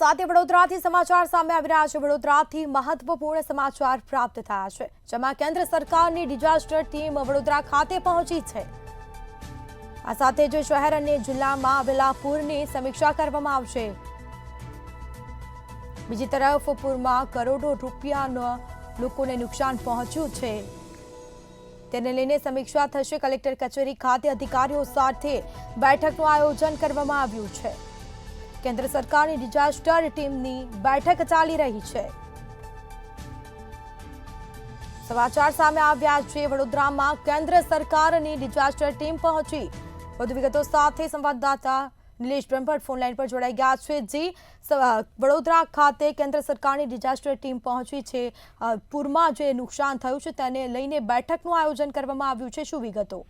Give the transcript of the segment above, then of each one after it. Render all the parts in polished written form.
સાથે વડોદરાથી સમાચાર સામે આવી રહ્યા છે। વડોદરાથી મહત્વપૂર્ણ સમાચાર પ્રાપ્ત થયા છે, જેમાં કેન્દ્ર સરકારની ડિઝાસ્ટર ટીમ વડોદરા ખાતે પહોંચી છે। આ સાથે જ શહેર અને જિલ્લામાં આવેલા પૂરની સમીક્ષા કરવામાં આવશે। બીજી તરફ પૂરમાં કરોડો રૂપિયાનો લોકોને નુકસાન પહોંચ્યું છે, તેને લઈને સમીક્ષા થશે। કલેક્ટર કચેરી ખાતે અધિકારીઓ સાથે બેઠકનું આયોજન કરવામાં આવ્યું છે। કેન્દ્ર સરકારની ડિઝાસ્ટર ટીમની બેઠક ચાલી રહી છે। સમાચાર સામે આવ્યા છે, વડોદરામાં કેન્દ્ર સરકારની ડિઝાસ્ટર ટીમ પહોંચી। વધુ વિગતો સાથે સંવાદદાતા નિલેશ બ્રહ્મભટ્ટ ફોનલાઈન પર જોડાઈ ગયા છે। જી, વડોદરા ખાતે કેન્દ્ર સરકારની ડિઝાસ્ટર ટીમ પહોંચી છે। પૂરમાં જે નુકસાન થયું છે તેને લઈને બેઠકનું આયોજન કરવામાં આવ્યું છે, શું વિગતો?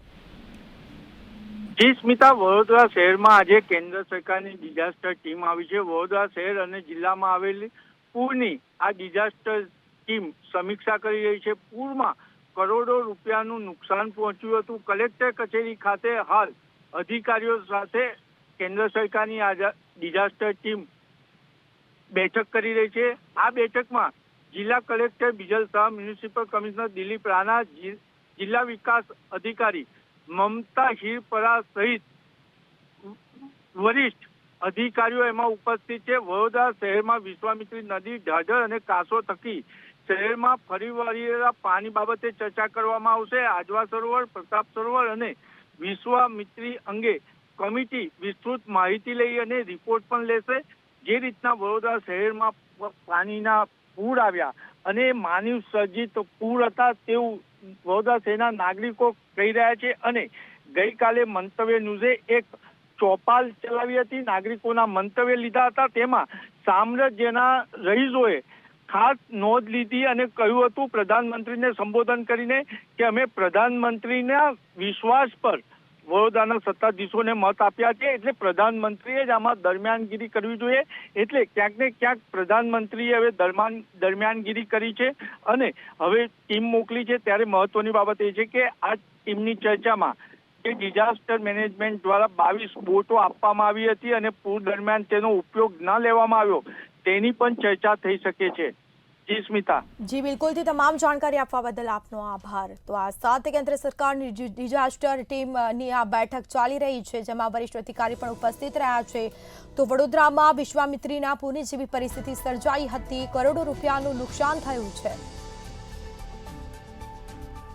જી સ્મિતા, વડોદરા શહેરમાં આજે કેન્દ્ર સરકારની ડિઝાસ્ટર ટીમ આવી છે। વડોદરા શહેર અને જિલ્લામાં આવેલી પૂરની આ ડિઝાસ્ટર ટીમ સમીક્ષા કરી રહી છે। પૂરમાં કરોડો રૂપિયાનું નુકસાન પહોંચ્યું હતું। કલેક્ટર કચેરી ખાતે હાલ અધિકારીઓ સાથે કેન્દ્ર સરકારની ડિઝાસ્ટર ટીમ બેઠક કરી રહી છે। આ બેઠકમાં જિલ્લા collector Bijal Shah, municipal commissioner Dilip Rana, જિલ્લા વિકાસ અધિકારી મમતા હિરપરા સહિત વરિષ્ઠ અધિકારીઓ એમાં ઉપસ્થિત છે। વડોદરા શહેરમાં વિશ્વામિત્રી નદી, ઢાઢર અને કાસો થકી શહેરમાં ફરી વળેલા પાણી બાબતે ચર્ચા કરવામાં આવશે। આજવા સરોવર, પ્રતાપ સરોવર અને વિશ્વામિત્રી અંગે કમિટી વિસ્તૃત માહિતી લઈ અને રિપોર્ટ પણ લેશે। જે રીતના વડોદરા શહેરમાં પાણીના પૂર આવ્યા અને માનવ સર્જિત પૂર હતા તેવું વડોદરા શહેરના નાગરિકો કહી રહ્યા છે અને ગઈકાલે મંતવ્ય ન્યૂઝે એક ચોપાલ ચલાવી હતી, નાગરિકોના મંતવ્ય લીધા હતા। તેમાં સામ્રાજ્યના રહીશોએ ખાસ નોંધ લીધી અને કહ્યું હતું પ્રધાનમંત્રીને સંબોધન કરીને કે અમે પ્રધાનમંત્રીના વિશ્વાસ પર વડોદરાના સત્તાધીશોને મત આપ્યા છે, એટલે પ્રધાનમંત્રીએ જ આમાં દરમિયાનગીરી કરવી જોઈએ। એટલે ક્યાંક ને ક્યાંક પ્રધાનમંત્રીએ હવે દરમિયાનગીરી કરી છે અને હવે ટીમ મોકલી છે। ત્યારે મહત્વની બાબત એ છે કે આ ટીમની ચર્ચામાં કે ડિઝાસ્ટર મેનેજમેન્ટ દ્વારા 22 બોટો આપવામાં આવી હતી અને પૂર દરમિયાન તેનો ઉપયોગ ન લેવામાં આવ્યો તેની પણ ચર્ચા થઈ શકે છે। જી સ્મિતા। જી બિલકુલથી તમામ જાણકારી આપવા બદલ આપનો આભાર। તો આ સાથે કેન્દ્ર સરકારની ડિઝાસ્ટર ટીમની આ બેઠક ચાલી રહી છે, જેમાં વરિષ્ઠ અધિકારી પણ ઉપસ્થિત રહ્યા છે। તો વડોદરામાં વિશ્વામિત્રીના પૂરની જેવી પરિસ્થિતિ સર્જાઈ હતી, કરોડો રૂપિયાનું નુકસાન થયું છે।